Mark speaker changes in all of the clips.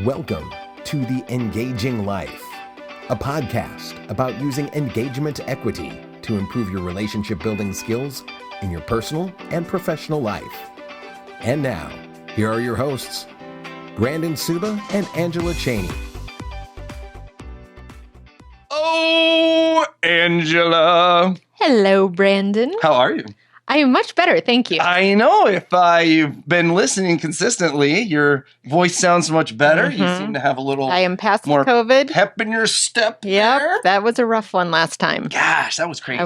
Speaker 1: Welcome to The Engaging Life, a podcast about using engagement equity to improve your relationship building skills in your personal and professional life. And now, here are your hosts, Brandon Suba and Angela Cheney.
Speaker 2: Oh, Angela.
Speaker 3: Hello, Brandon.
Speaker 2: How are you?
Speaker 3: I am much better, thank you.
Speaker 2: I know if you've been listening consistently, your voice sounds much better. You seem to have a little
Speaker 3: I am past
Speaker 2: more
Speaker 3: COVID.
Speaker 2: pep in your step
Speaker 3: Yep,
Speaker 2: there.
Speaker 3: that was a rough one last time.
Speaker 2: Gosh, that was crazy.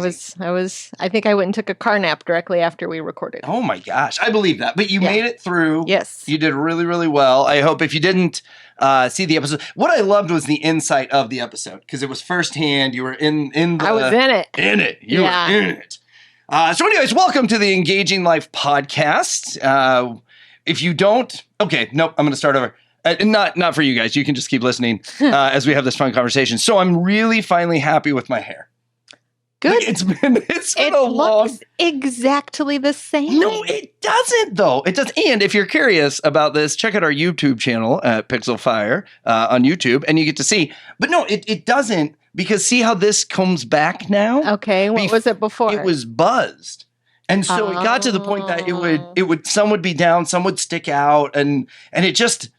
Speaker 3: I think I went and took a car nap directly after we recorded.
Speaker 2: Oh my gosh, I believe that. But you
Speaker 3: Yeah.
Speaker 2: made it through.
Speaker 3: Yes.
Speaker 2: You did really, really well. I hope if you didn't see the episode, what I loved was the insight of the episode because it was firsthand. You were in the.
Speaker 3: I was in it.
Speaker 2: In it. You
Speaker 3: Yeah.
Speaker 2: were in it. So anyways, welcome to the Engaging Life podcast. If you don't, okay, nope, I'm going to start over. Not for you guys. You can just keep listening as we have this fun conversation. So I'm really finally happy with my hair.
Speaker 3: Good.
Speaker 2: Like, it's been
Speaker 3: It
Speaker 2: a long.
Speaker 3: looks exactly the same.
Speaker 2: No, it doesn't though. It does. And if you're curious about this, check out our YouTube channel at Pixel Fire on YouTube, and you get to see. But no, it doesn't. Because see how this comes back now?
Speaker 3: Okay, what was it before?
Speaker 2: It was buzzed. And so it got to the point that it would some would be down, some would stick out, and it just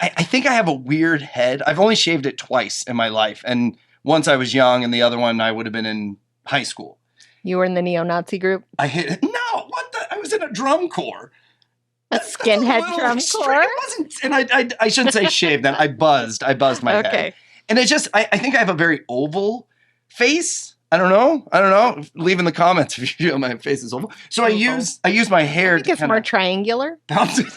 Speaker 2: I think I have a weird head. I've only shaved it twice in my life. And once I was young and the other one I would have been in high school.
Speaker 3: You were in the neo-Nazi group?
Speaker 2: I was in a drum corps.
Speaker 3: A skinhead drum corps?
Speaker 2: It wasn't, and I shouldn't say shaved then. I buzzed my head.
Speaker 3: Okay.
Speaker 2: And it's just, I think I have a very oval face. I don't know. Leave in the comments if you feel my face is oval. So I use my hair
Speaker 3: I think it's more triangular.
Speaker 2: bounce it.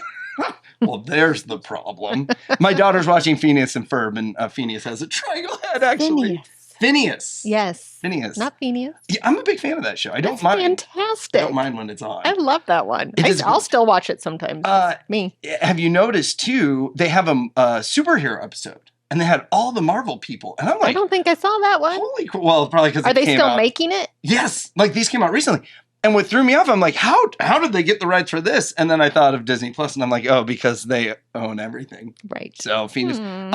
Speaker 2: Well, there's the problem. My daughter's watching Phineas and Ferb, and Phineas has a triangle head, actually. Phineas.
Speaker 3: Yes.
Speaker 2: Phineas.
Speaker 3: Not Phineas.
Speaker 2: Yeah, I'm a big fan of that show. I don't
Speaker 3: That's
Speaker 2: mind.
Speaker 3: fantastic.
Speaker 2: I don't mind when it's on.
Speaker 3: I love that one.
Speaker 2: It
Speaker 3: I'll still watch it sometimes. Me.
Speaker 2: Have you noticed, too, they have a superhero episode, and they had all the Marvel people. And I'm
Speaker 3: I
Speaker 2: like,
Speaker 3: don't think I saw that one.
Speaker 2: holy cool. Well, probably because
Speaker 3: Are
Speaker 2: it
Speaker 3: they
Speaker 2: came
Speaker 3: still
Speaker 2: out.
Speaker 3: making it?
Speaker 2: Yes, like these came out recently. And what threw me off, I'm like, how did they get the rights for this? And then I thought of Disney Plus, and I'm like, oh, because they own everything.
Speaker 3: Right.
Speaker 2: So Phoenix,
Speaker 3: Hmm.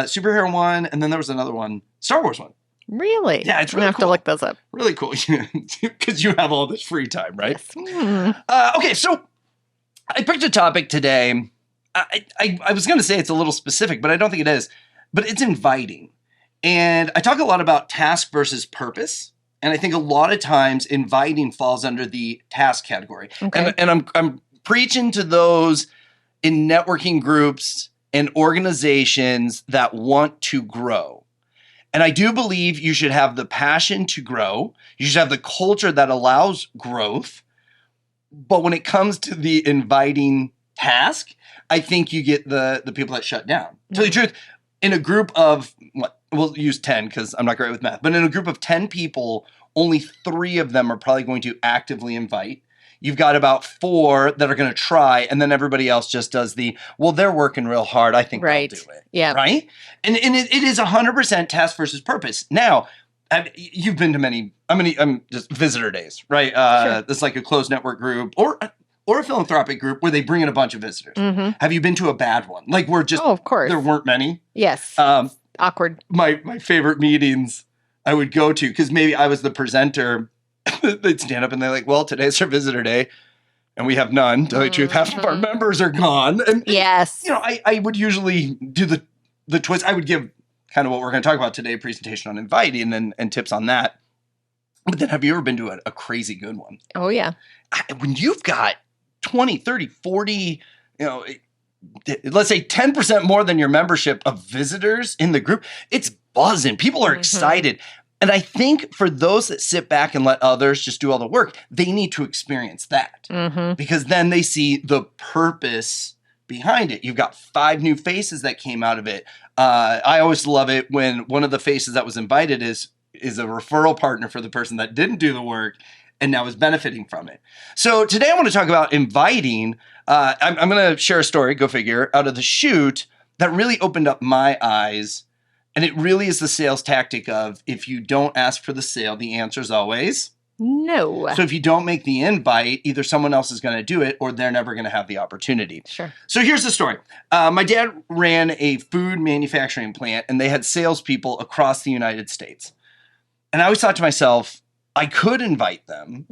Speaker 2: superhero one, and then there was another one, Star Wars one.
Speaker 3: Really?
Speaker 2: Yeah, it's
Speaker 3: I'm gonna
Speaker 2: really
Speaker 3: have
Speaker 2: cool.
Speaker 3: to look those up.
Speaker 2: Really cool, because you have all this free time, right?
Speaker 3: Yes. Hmm.
Speaker 2: Okay, so I picked a topic today. I was going to say it's a little specific, but I don't think it is. But it's inviting. And I talk a lot about task versus purpose. And I think a lot of times inviting falls under the task category.
Speaker 3: Okay.
Speaker 2: And I'm preaching to those in networking groups and organizations that want to grow. And I do believe you should have the passion to grow. You should have the culture that allows growth. But when it comes to the inviting task, I think you get the people that shut down. To tell you the truth, in a group of, we'll use 10 because I'm not great with math, but in a group of 10 people, only 3 of them are probably going to actively invite. You've got about 4 that are going to try, and then everybody else just does they're working real hard. I think
Speaker 3: Right.
Speaker 2: they'll do it.
Speaker 3: Yeah.
Speaker 2: Right? And it is 100% task versus purpose. Now, you've been to many, I'm just visitor days, right?
Speaker 3: Sure.
Speaker 2: It's like a closed network group or a philanthropic group where they bring in a bunch of visitors.
Speaker 3: Mm-hmm.
Speaker 2: Have you been to a bad one? Like we're just,
Speaker 3: Oh, of course.
Speaker 2: there weren't many.
Speaker 3: Yes. Awkward.
Speaker 2: My favorite meetings I would go to, because maybe I was the presenter, they'd stand up and they're like, well, today's our visitor day and we have none. To tell you the truth, half of our members are gone. And,
Speaker 3: Yes.
Speaker 2: I would usually do the twist. I would give kind of what we're going to talk about today, a presentation on inviting and tips on that. But then have you ever been to a crazy good one?
Speaker 3: Oh, yeah.
Speaker 2: When you've got 20, 30, 40, let's say 10% more than your membership of visitors in the group, it's buzzing. People are excited. And I think for those that sit back and let others just do all the work, they need to experience that because then they see the purpose behind it. You've got 5 new faces that came out of it. I always love it when one of the faces that was invited is a referral partner for the person that didn't do the work and now is benefiting from it. So today I want to talk about inviting. I'm going to share a story, go figure, out of the shoot that really opened up my eyes. And it really is the sales tactic of if you don't ask for the sale, the answer is always
Speaker 3: No.
Speaker 2: So if you don't make the invite, either someone else is going to do it or they're never going to have the opportunity.
Speaker 3: Sure.
Speaker 2: So here's the story. My dad ran a food manufacturing plant and they had salespeople across the United States. And I always thought to myself, I could invite them,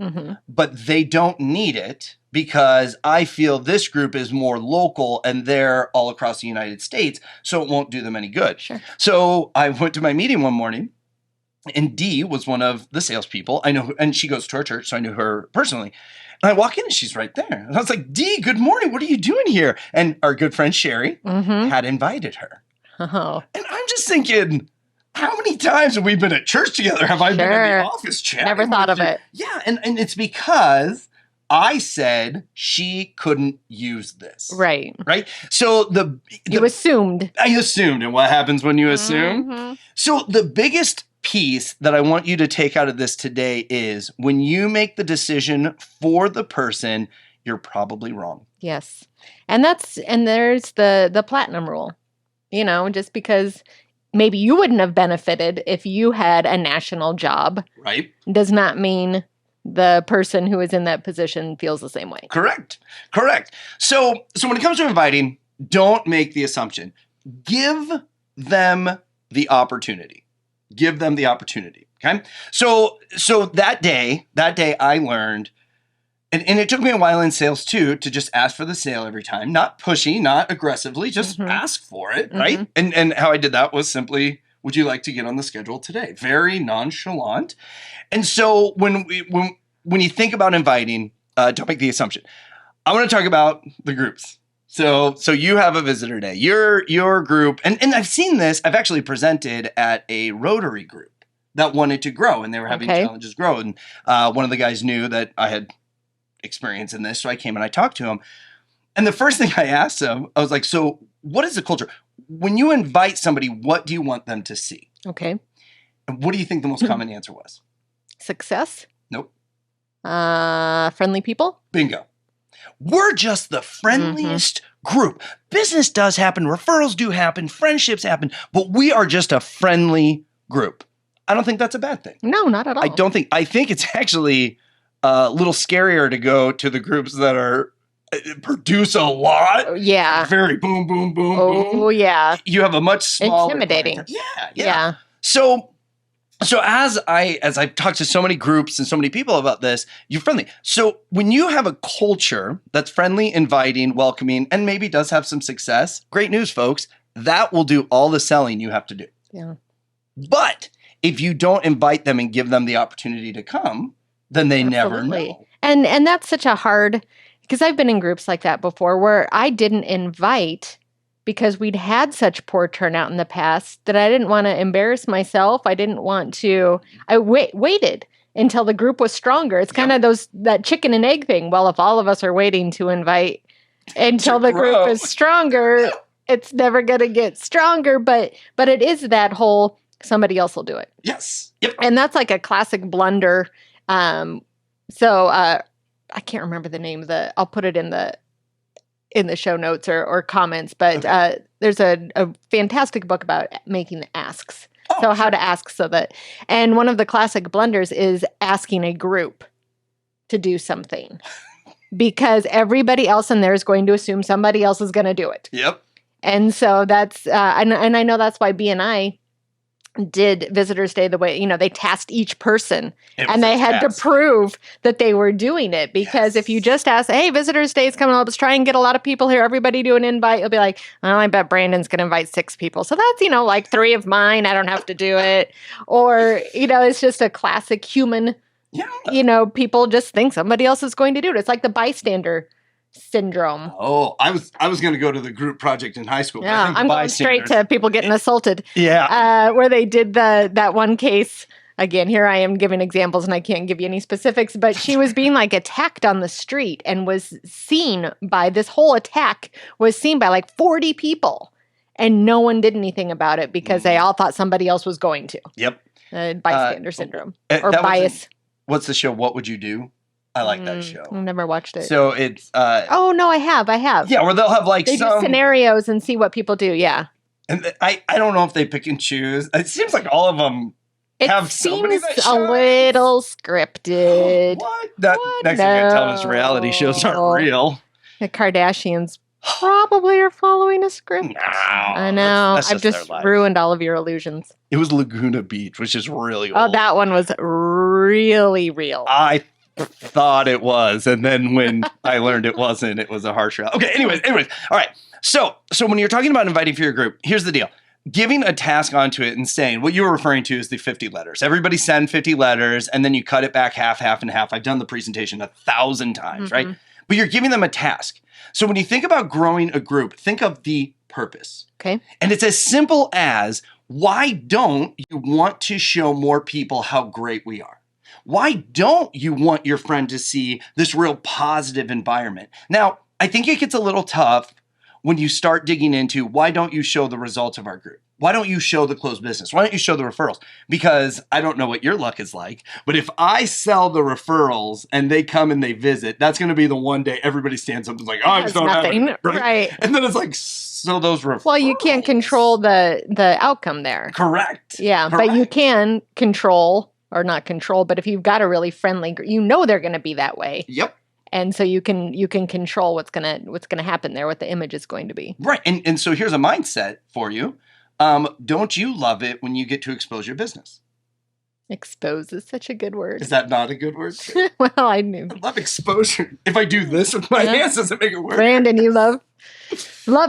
Speaker 2: but they don't need it because I feel this group is more local and they're all across the United States, so it won't do them any good.
Speaker 3: Sure.
Speaker 2: So I went to my meeting one morning, and Dee was one of the salespeople. I know, and she goes to our church, so I knew her personally. And I walk in and she's right there. And I was like, Dee, good morning. What are you doing here? And our good friend Sherry had invited her.
Speaker 3: Oh.
Speaker 2: And I'm just thinking, how many times have we been at church together? Have I been in the office chatting?
Speaker 3: Never thought of it.
Speaker 2: Yeah, and it's because I said she couldn't use this.
Speaker 3: Right.
Speaker 2: Right? So
Speaker 3: you assumed.
Speaker 2: I assumed. And what happens when you assume? So the biggest piece that I want you to take out of this today is when you make the decision for the person, you're probably wrong.
Speaker 3: Yes. And there's the platinum rule. You know, just because maybe you wouldn't have benefited if you had a national job.
Speaker 2: Right.
Speaker 3: Does not mean the person who is in that position feels the same way. Correct.
Speaker 2: So when it comes to inviting, don't make the assumption. Give them the opportunity. Okay. So that day I learned, and it took me a while in sales too, to just ask for the sale every time, not pushy, not aggressively, just ask for it. Right. And how I did that was simply, would you like to get on the schedule today? Very nonchalant. And so when you think about inviting, don't make the assumption. I want to talk about the groups. So you have a visitor day. Your group, and I've seen this. I've actually presented at a Rotary group that wanted to grow, and they were having challenges grow. And one of the guys knew that I had experience in this, so I came and I talked to him. And the first thing I asked him, I was like, "So what is the culture? When you invite somebody, what do you want them to see?"
Speaker 3: Okay.
Speaker 2: And what do you think the most common answer was?
Speaker 3: Success.
Speaker 2: Nope.
Speaker 3: Friendly people.
Speaker 2: Bingo. We're just the friendliest group. Business does happen, referrals do happen, friendships happen, but we are just a friendly group. I don't think that's a bad thing.
Speaker 3: No, not at all.
Speaker 2: I think it's actually a little scarier to go to the groups that are produce a lot.
Speaker 3: Yeah.
Speaker 2: Very boom, boom, boom, boom.
Speaker 3: Oh, yeah.
Speaker 2: You have a much smaller
Speaker 3: intimidating.
Speaker 2: Yeah. So as I've talked to so many groups and so many people about this, you're friendly. So when you have a culture that's friendly, inviting, welcoming, and maybe does have some success, great news, folks, that will do all the selling you have to do.
Speaker 3: Yeah.
Speaker 2: But if you don't invite them and give them the opportunity to come, then they never know.
Speaker 3: And that's such a hard, because I've been in groups like that before where I didn't invite because we'd had such poor turnout in the past that I didn't want to embarrass myself. I didn't want to, I waited until the group was stronger. It's kind of that chicken and egg thing. Well, if all of us are waiting to invite until the group is stronger, it's never going to get stronger. But it is that whole, somebody else will do it.
Speaker 2: Yes. Yep.
Speaker 3: And that's like a classic blunder. I can't remember the name of I'll put it in the show notes or comments, but there's a fantastic book about making the asks. How to ask and one of the classic blunders is asking a group to do something because everybody else in there is going to assume somebody else is going to do it.
Speaker 2: Yep.
Speaker 3: And so that's, and I know that's why B&I did Visitors Day the way, they tasked each person and they had to prove that they were doing it because if you just ask, hey, Visitors Day is coming up, let's try and get a lot of people here, everybody do an invite, you'll be like, well, I bet Brandon's going to invite 6 people. So that's, like 3 of mine, I don't have to do it. Or, it's just a classic human, people just think somebody else is going to do it. It's like the bystander syndrome.
Speaker 2: Oh, I was going to go to the group project in high school.
Speaker 3: Yeah, I'm going straight to people getting assaulted.
Speaker 2: Yeah.
Speaker 3: Where they did that one case. Again, here I am giving examples and I can't give you any specifics, but she was being like attacked on the street and was seen by this whole attack was seen by like 40 people and no one did anything about it because they all thought somebody else was going to.
Speaker 2: Yep.
Speaker 3: Bystander syndrome or bias.
Speaker 2: What's the show? What Would You Do? I like that show.
Speaker 3: I've never watched it.
Speaker 2: So it's...
Speaker 3: oh, no, I have.
Speaker 2: Yeah, where they'll have
Speaker 3: they do scenarios and see what people do, yeah.
Speaker 2: And I don't know if they pick and choose. It seems like all of them
Speaker 3: It
Speaker 2: have somebody
Speaker 3: seems
Speaker 2: that
Speaker 3: a
Speaker 2: shines.
Speaker 3: little scripted.
Speaker 2: What? That
Speaker 3: What?
Speaker 2: next thing you're telling us reality shows
Speaker 3: No.
Speaker 2: aren't real.
Speaker 3: The Kardashians probably are following a script.
Speaker 2: No,
Speaker 3: I know.
Speaker 2: that's
Speaker 3: I've
Speaker 2: their
Speaker 3: just
Speaker 2: life.
Speaker 3: ruined all of your illusions.
Speaker 2: It was Laguna Beach, which is really
Speaker 3: Oh,
Speaker 2: old.
Speaker 3: that one was really real.
Speaker 2: I thought it was, and then when I learned it wasn't, it was a harsh reality. Okay, anyways, all right. So when you're talking about inviting for your group, here's the deal. Giving a task onto it and saying, what you were referring to is the 50 letters. Everybody send 50 letters, and then you cut it back half and half. I've done the presentation 1,000 times, right? But you're giving them a task. So when you think about growing a group, think of the purpose.
Speaker 3: Okay.
Speaker 2: And it's as simple as, why don't you want to show more people how great we are? Why don't you want your friend to see this real positive environment? Now, I think it gets a little tough when you start digging into, why don't you show the results of our group? Why don't you show the closed business? Why don't you show the referrals? Because I don't know what your luck is like, but if I sell the referrals and they come and they visit, that's going to be the one day everybody stands up and is like, oh, I'm so
Speaker 3: nothing.
Speaker 2: happy. Right? And then it's like, so those referrals.
Speaker 3: Well, you can't control the outcome there.
Speaker 2: Correct.
Speaker 3: Yeah,
Speaker 2: Correct.
Speaker 3: but you can control, or not control, but if you've got a really friendly group, you know they're going to be that way.
Speaker 2: Yep.
Speaker 3: And so you can control what's gonna happen there, what the image is going to be.
Speaker 2: Right. And so here's a mindset for you. Don't you love it when you get to expose your business?
Speaker 3: Expose is such a good word.
Speaker 2: Is that not a good word?
Speaker 3: Well, I knew.
Speaker 2: I love exposure. If I do this with my hands, does it make it work?
Speaker 3: Brandon, you love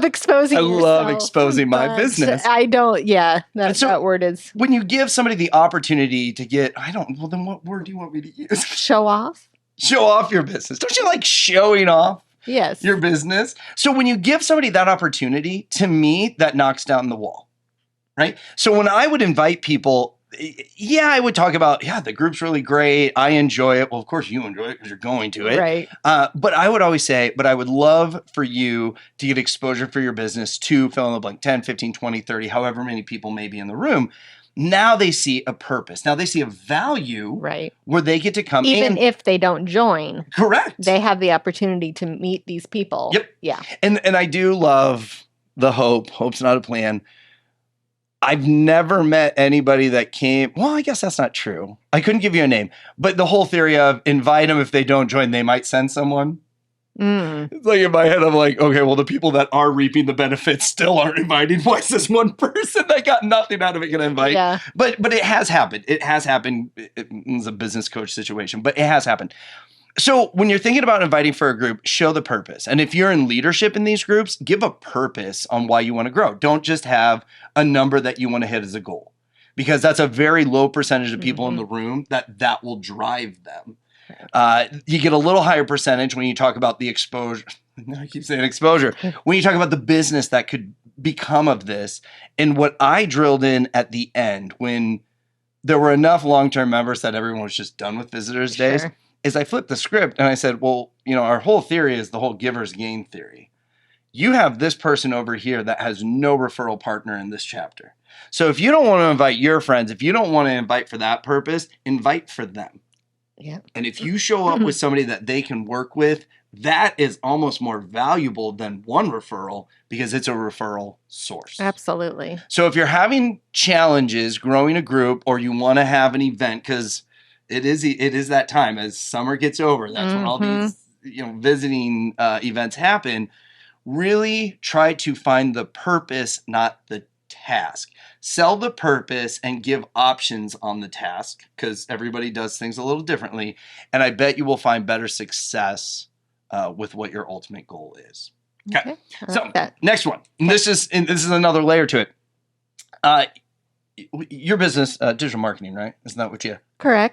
Speaker 3: exposing
Speaker 2: I
Speaker 3: yourself,
Speaker 2: love exposing my
Speaker 3: but
Speaker 2: business.
Speaker 3: I don't, yeah, that word is
Speaker 2: When you give somebody the opportunity to get, well, then what word do you want me to use?
Speaker 3: show off.
Speaker 2: Show off your business. Don't you like showing off
Speaker 3: Yes.
Speaker 2: your business? So when you give somebody that opportunity, to me, that knocks down the wall, right? So when I would invite people, yeah, I would talk about, the group's really great. I enjoy it. Well, of course you enjoy it because you're going to it.
Speaker 3: Right.
Speaker 2: But I would always say, but I would love for you to get exposure for your business to fill in the blank, 10, 15, 20, 30, however many people may be in the room. Now they see a purpose. Now they see a value,
Speaker 3: right,
Speaker 2: where they get to come
Speaker 3: even if they don't join.
Speaker 2: Correct.
Speaker 3: They have the opportunity to meet these people.
Speaker 2: Yep.
Speaker 3: Yeah.
Speaker 2: And I do love the hope. Hope's not a plan. I've never met anybody that came. Well, I guess that's not true. I couldn't give you a name, but the whole theory of invite them, if they don't join, they might send someone. It's like in my head, I'm like, okay, well, the people that are reaping the benefits still aren't inviting. Why is this one person that got nothing out of it going to invite?
Speaker 3: Yeah.
Speaker 2: But it has happened. It has happened. It's a business coach situation, but it has happened. So when you're thinking about inviting for a group, show the purpose. And if you're in leadership in these groups, give a purpose on why you want to grow. Don't just have a number that you want to hit as a goal, because that's a very low percentage of people in the room that will drive them. You get a little higher percentage when you talk about the exposure. I keep saying exposure. When you talk about the business that could become of this. And what I drilled in at the end, when there were enough long-term members that everyone was just done with visitors days, is I flipped the script and I said, well, our whole theory is the whole giver's gain theory. You have this person over here that has no referral partner in this chapter. So if you don't want to invite your friends, if you don't want to invite for that purpose, invite for them.
Speaker 3: Yeah.
Speaker 2: And if you show up with somebody that they can work with, that is almost more valuable than one referral because it's a referral source.
Speaker 3: Absolutely.
Speaker 2: So if you're having challenges growing a group, or you want to have an event, because it is that time as summer gets over, that's when all these visiting events happen. Really try to find the purpose, not the task. Sell the purpose and give options on the task, because everybody does things a little differently. And I bet you will find better success with what your ultimate goal is. Okay. So next one. And this is another layer to it. Your business, digital marketing, right? Isn't that what you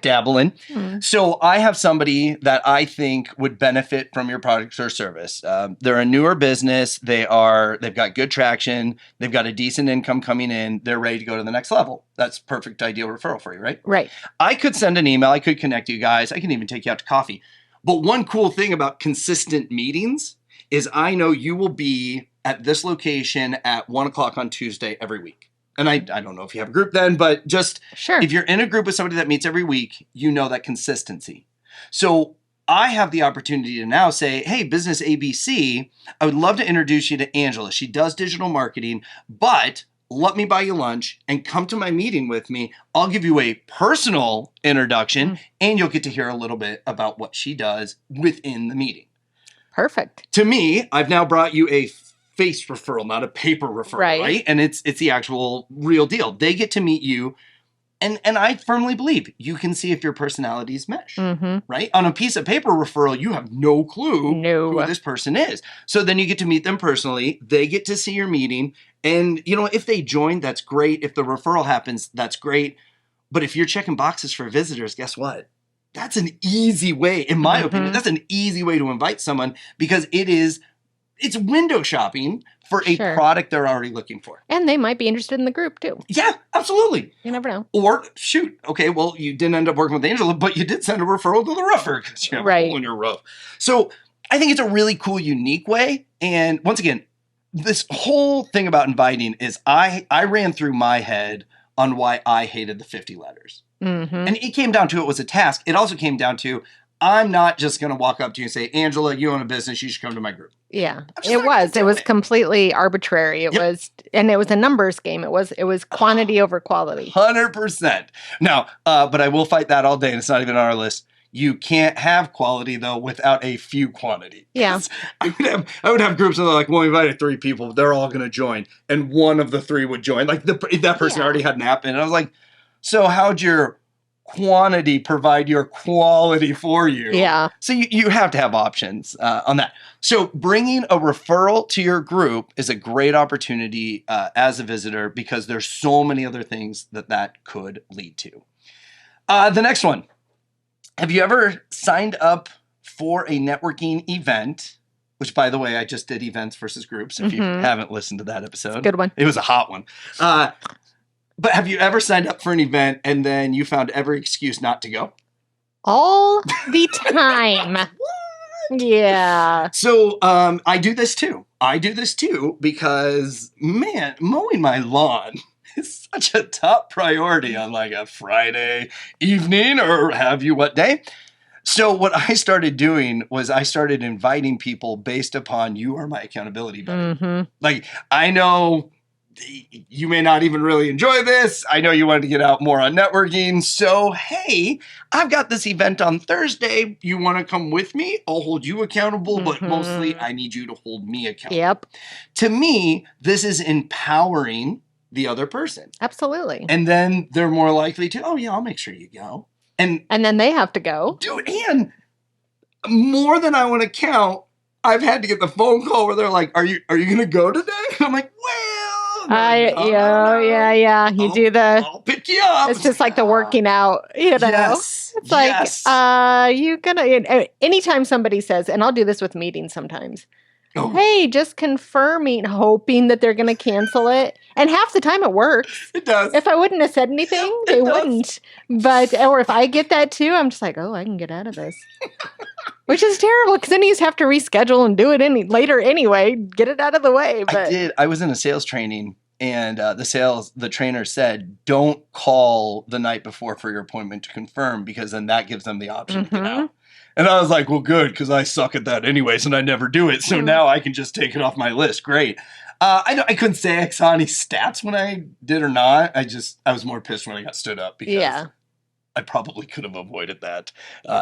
Speaker 2: dabble in? So I have somebody that I think would benefit from your product or service. They're a newer business. They've got good traction. They've got a decent income coming in. They're ready to go to the next level. That's perfect ideal referral for you, right?
Speaker 3: Right.
Speaker 2: I could send an email. I could connect you guys. I can even take you out to coffee. But one cool thing about consistent meetings is I know you will be at this location at 1:00 on Tuesday every week. And I don't know if you have a group then, but just if you're in a group with somebody that meets every week, you know that consistency. So I have the opportunity to now say, hey, Business ABC, I would love to introduce you to Angela. She does digital marketing, but let me buy you lunch and come to my meeting with me. I'll give you a personal introduction and you'll get to hear a little bit about what she does within the meeting.
Speaker 3: Perfect.
Speaker 2: To me, I've now brought you a face referral, not a paper referral, right? And it's the actual real deal. They get to meet you. And I firmly believe you can see if your personalities mesh, right? On a piece of paper referral, you have no clue who this person is. So then you get to meet them personally. They get to see your meeting. And, if they join, that's great. If the referral happens, that's great. But if you're checking boxes for visitors, guess what? That's an easy way, in my opinion, that's an easy way to invite someone because it's window shopping for a product they're already looking for.
Speaker 3: And they might be interested in the group too.
Speaker 2: Yeah, absolutely.
Speaker 3: You never know.
Speaker 2: Or shoot, okay, well, you didn't end up working with Angela, but you did send a referral to the roofer because you have a hole in your roof. So I think it's a really cool, unique way. And once again, this whole thing about inviting is I ran through my head on why I hated the 50 letters. And it came down to it was a task. It also came down to I'm not just going to walk up to you and say, Angela, you own a business. You should come to my group.
Speaker 3: Yeah, it was completely arbitrary. It was a numbers game. It was quantity over quality.
Speaker 2: 100%. Now, but I will fight that all day, and it's not even on our list. You can't have quality though without a few quantity.
Speaker 3: Yeah,
Speaker 2: I would have groups and they're like, well, we invited 3 people. They're all going to join, and one of the 3 would join. Like that person already had an app, and I was like, so how'd your quantity provide your quality for you?
Speaker 3: Yeah.
Speaker 2: So you have to have options on that. So bringing a referral to your group is a great opportunity as a visitor because there's so many other things that could lead to. The next one. Have you ever signed up for a networking event? Which, by the way, I just did events versus groups. If you haven't listened to that episode.
Speaker 3: Good one.
Speaker 2: It was a hot one. But have you ever signed up for an event and then you found every excuse not to go?
Speaker 3: All the time. Yeah.
Speaker 2: So I do this too. Because, man, mowing my lawn is such a top priority on like a Friday evening or have you what day. So what I started doing was I started inviting people based upon you are my accountability buddy. Like, I know you may not even really enjoy this. I know you wanted to get out more on networking. So, hey, I've got this event on Thursday. You want to come with me? I'll hold you accountable, but mostly I need you to hold me accountable.
Speaker 3: Yep.
Speaker 2: To me, this is empowering the other person.
Speaker 3: Absolutely.
Speaker 2: And then they're more likely to, oh, yeah, I'll make sure you go. And
Speaker 3: then they have to go.
Speaker 2: Dude, and more than I want to count, I've had to get the phone call where they're like, are you going to go today? And I'm like, well.
Speaker 3: Yeah. You do the.
Speaker 2: I'll pick you up.
Speaker 3: It's just like the working out,
Speaker 2: Yes.
Speaker 3: It's like, you gonna. Anytime somebody says, and I'll do this with meetings sometimes. Oh. Hey, just confirming, hoping that they're going to cancel it, and half the time it works.
Speaker 2: It does.
Speaker 3: If I wouldn't have said anything, they wouldn't. But or if I get that too, I'm just like, oh, I can get out of this. Which is terrible because then you just have to reschedule and do it later anyway. Get it out of the way. But
Speaker 2: I did. I was in a sales training and the trainer said, don't call the night before for your appointment to confirm because then that gives them the option to get out. And I was like, well, good, because I suck at that anyways and I never do it. So now I can just take it off my list. Great. I couldn't say I saw any stats when I did or not. I was more pissed when I got stood up because I probably could have avoided that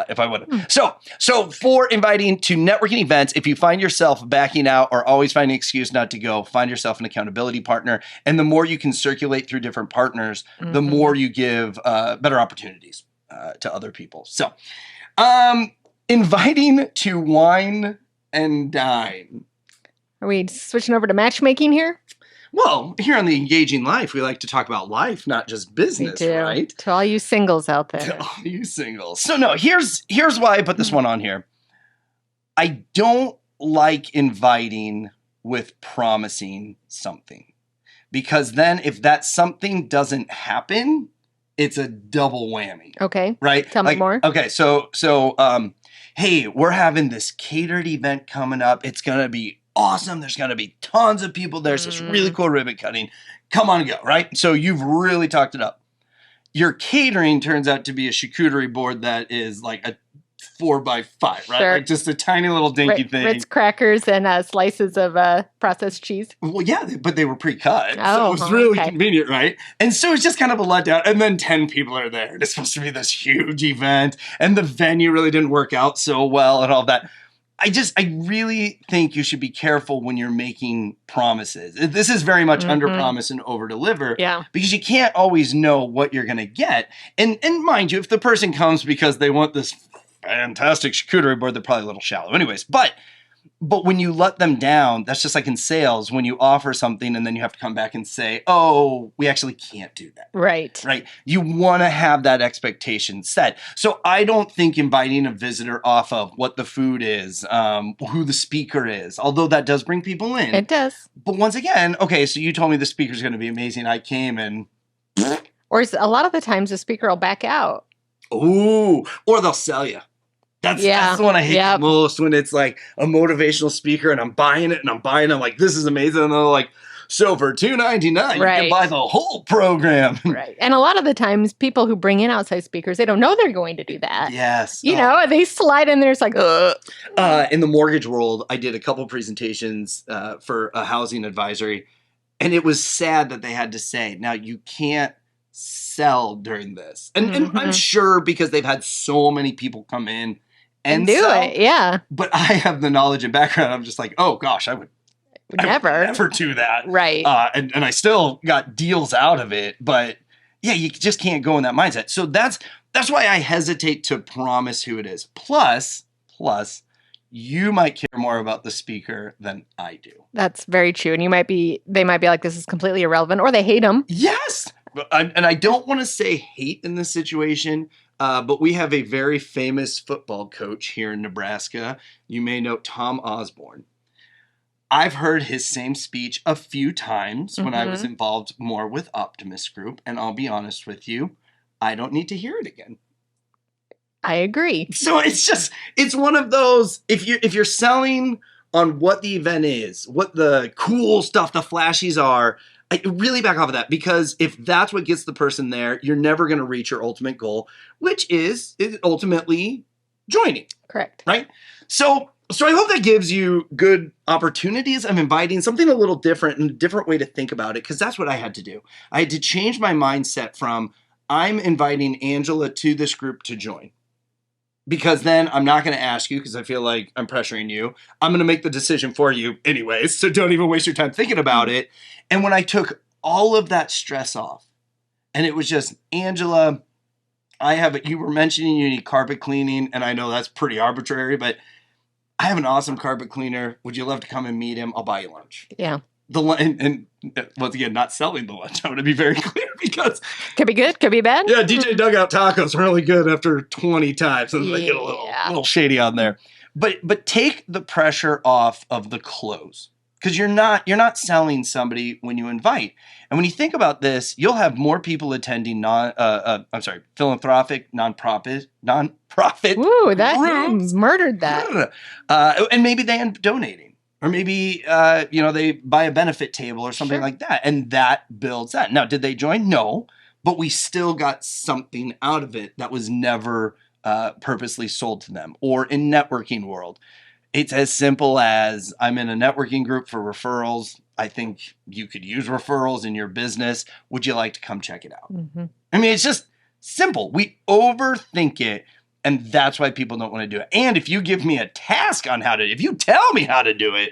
Speaker 2: if I would have. So for inviting to networking events, if you find yourself backing out or always finding an excuse not to go, find yourself an accountability partner. And the more you can circulate through different partners, the more you give better opportunities to other people. So inviting to wine and dine.
Speaker 3: Are we switching over to matchmaking here?
Speaker 2: Well, here on The Engaging Life, we like to talk about life, not just business, right?
Speaker 3: To all you singles out there.
Speaker 2: To all you singles. So no, here's why I put this one on here. I don't like inviting with promising something. Because then if that something doesn't happen, it's a double whammy.
Speaker 3: Okay.
Speaker 2: Right?
Speaker 3: Tell me more.
Speaker 2: Okay, so hey, we're having this catered event coming up. It's going to be awesome. There's going to be tons of people there. So it's really cool ribbon cutting. Come on and go, right? So you've really talked it up. Your catering turns out to be a charcuterie board that is like a 4x5, right?
Speaker 3: Sure.
Speaker 2: Like just a tiny little dinky thing.
Speaker 3: Ritz crackers and slices of processed cheese.
Speaker 2: Well, yeah, but they were pre-cut. So
Speaker 3: Oh,
Speaker 2: it was really
Speaker 3: okay.
Speaker 2: convenient, right? And so it's just kind of a letdown. And then 10 people are there. And it's supposed to be this huge event. And the venue really didn't work out so well and all that. I really think you should be careful when you're making promises. This is very much under promise and over deliver.
Speaker 3: Yeah.
Speaker 2: Because you can't always know what you're going to get. And mind you, if the person comes because they want this fantastic charcuterie board, they're probably a little shallow anyways. But when you let them down, that's just like in sales, when you offer something and then you have to come back and say, oh, we actually can't do that.
Speaker 3: Right.
Speaker 2: Right. You want to have that expectation set. So I don't think inviting a visitor off of what the food is, who the speaker is, although that does bring people in.
Speaker 3: It does.
Speaker 2: But once again, okay, so you told me the speaker's going to be amazing. I came and...
Speaker 3: Or a lot of the times the speaker will back out.
Speaker 2: Ooh, or they'll sell you. That's the one I hate the most, when it's like a motivational speaker and I'm buying it and I'm like, this is amazing. And they're like, so for $2.99, you can buy the whole program.
Speaker 3: Right. And a lot of the times people who bring in outside speakers, they don't know they're going to do that.
Speaker 2: Yes.
Speaker 3: You know, they slide in there. It's like,
Speaker 2: in the mortgage world, I did a couple presentations for a housing advisory. And it was sad that they had to say, now you can't sell during this. And I'm sure because they've had so many people come in and
Speaker 3: do
Speaker 2: sell,
Speaker 3: it, yeah.
Speaker 2: But I have the knowledge and background. I'm just like, oh gosh, I would never do that.
Speaker 3: Right.
Speaker 2: And I still got deals out of it, but yeah, you just can't go in that mindset. So that's why I hesitate to promise who it is. Plus, you might care more about the speaker than I do.
Speaker 3: That's very true. And they might be like, this is completely irrelevant, or they hate them.
Speaker 2: Yes. And I don't want to say hate in this situation, but we have a very famous football coach here in Nebraska. You may know Tom Osborne. I've heard his same speech a few times when I was involved more with Optimist Group. And I'll be honest with you, I don't need to hear it again.
Speaker 3: I agree.
Speaker 2: So it's one of those, if you're selling on what the event is, what the cool stuff, the flashies are, I really back off of that, because if that's what gets the person there, you're never going to reach your ultimate goal, which is ultimately joining.
Speaker 3: Correct.
Speaker 2: Right? So I hope that gives you good opportunities of inviting something a little different and a different way to think about it, because that's what I had to do. I had to change my mindset from I'm inviting Angela to this group to join. Because then I'm not going to ask you because I feel like I'm pressuring you. I'm going to make the decision for you anyways, so don't even waste your time thinking about it. And when I took all of that stress off, and it was just, Angela, you were mentioning you need carpet cleaning, and I know that's pretty arbitrary, but I have an awesome carpet cleaner. Would you love to come and meet him? I'll buy you lunch.
Speaker 3: Yeah.
Speaker 2: And once again, not selling the lunch. I want to be very clear, because
Speaker 3: could be good, could be bad.
Speaker 2: Yeah, DJ Dugout Tacos are really good after 20 times, and they get a little shady on there. But take the pressure off of the close, because you're not selling somebody when you invite. And when you think about this, you'll have more people attending philanthropic nonprofit.
Speaker 3: Ooh, that murdered that.
Speaker 2: And maybe they end up donating. Or maybe, they buy a benefit table or something like that. And that builds that. Now, did they join? No. But we still got something out of it that was never purposely sold to them. Or in networking world, it's as simple as I'm in a networking group for referrals. I think you could use referrals in your business. Would you like to come check it out? Mm-hmm. I mean, it's just simple. We overthink it. And that's why people don't want to do it. And if you give me a task on if you tell me how to do it,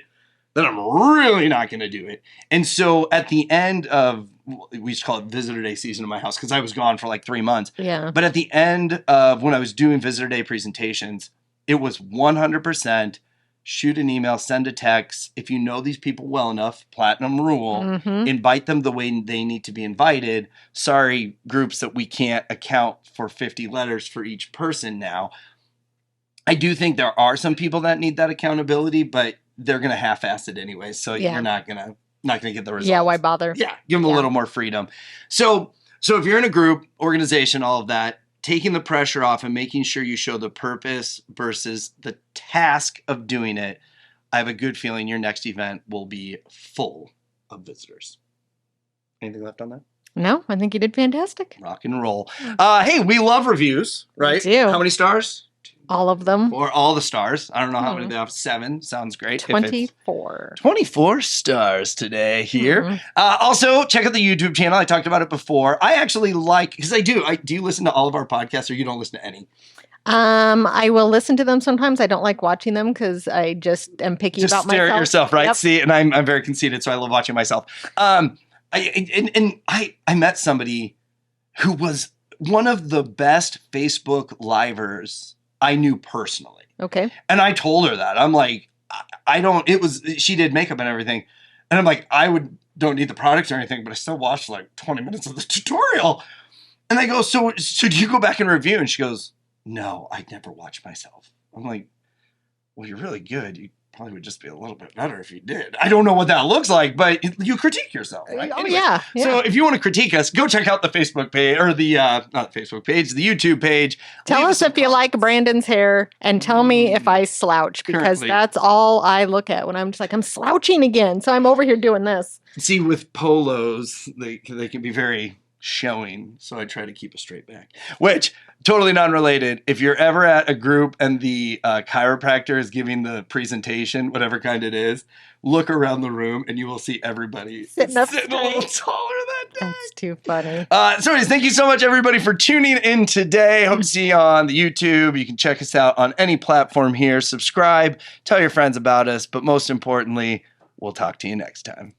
Speaker 2: then I'm really not going to do it. And so at the end of, we used to call it visitor day season in my house, because I was gone for like 3 months.
Speaker 3: Yeah.
Speaker 2: But at the end of when I was doing visitor day presentations, it was 100% shoot an email, send a text. If you know these people well enough, platinum rule, invite them the way they need to be invited. Sorry, groups that we can't account for 50 letters for each person now. I do think there are some people that need that accountability, but they're going to half-ass it anyway. So you're not going to get the results.
Speaker 3: Yeah, why bother?
Speaker 2: Yeah, give them a little more freedom. So if you're in a group, organization, all of that, taking the pressure off and making sure you show the purpose versus the task of doing it, I have a good feeling your next event will be full of visitors. Anything left on that?
Speaker 3: No, I think you did fantastic.
Speaker 2: Rock and roll. Hey, we love reviews, right?
Speaker 3: We do.
Speaker 2: How many stars? 2,
Speaker 3: All of them.
Speaker 2: Or all the stars. I don't know how many they have. 7 sounds great.
Speaker 3: 24.
Speaker 2: 24 stars today here. Also, check out the YouTube channel. I talked about it before. I actually like, because I do you listen to all of our podcasts or you don't listen to any?
Speaker 3: I will listen to them sometimes. I don't like watching them because I just am picky about myself.
Speaker 2: Just stare at yourself, right?
Speaker 3: Yep.
Speaker 2: See, and I'm very conceited, so I love watching myself. I met somebody who was one of the best Facebook livers I knew personally.
Speaker 3: Okay.
Speaker 2: And I told her that. I'm like, she did makeup and everything. And I'm like, don't need the products or anything, but I still watched like 20 minutes of the tutorial. And I go, so do you go back and review? And she goes, no, I'd never watch myself. I'm like, well, you're really good. You probably would just be a little bit better if you did. I don't know what that looks like, but you critique yourself, right?
Speaker 3: Oh,
Speaker 2: Anyway,
Speaker 3: yeah.
Speaker 2: So if you want to critique us, go check out the Facebook page or the, not the Facebook page, the YouTube page.
Speaker 3: Tell us if you like Brandon's hair and tell me if I slouch because
Speaker 2: Currently.
Speaker 3: that's all I look at when I'm just like, I'm slouching again. So I'm over here doing this.
Speaker 2: See, with polos, they can be very showing, so I try to keep a straight back. Which, totally non-related, if you're ever at a group and the chiropractor is giving the presentation, whatever kind it is, look around the room and you will see everybody
Speaker 3: Sitting up
Speaker 2: a little
Speaker 3: straight.
Speaker 2: taller that day.
Speaker 3: That's too funny.
Speaker 2: So anyways, thank you so much, everybody, for tuning in today. Hope to see you on the YouTube. You can check us out on any platform here. Subscribe, tell your friends about us, but most importantly, we'll talk to you next time.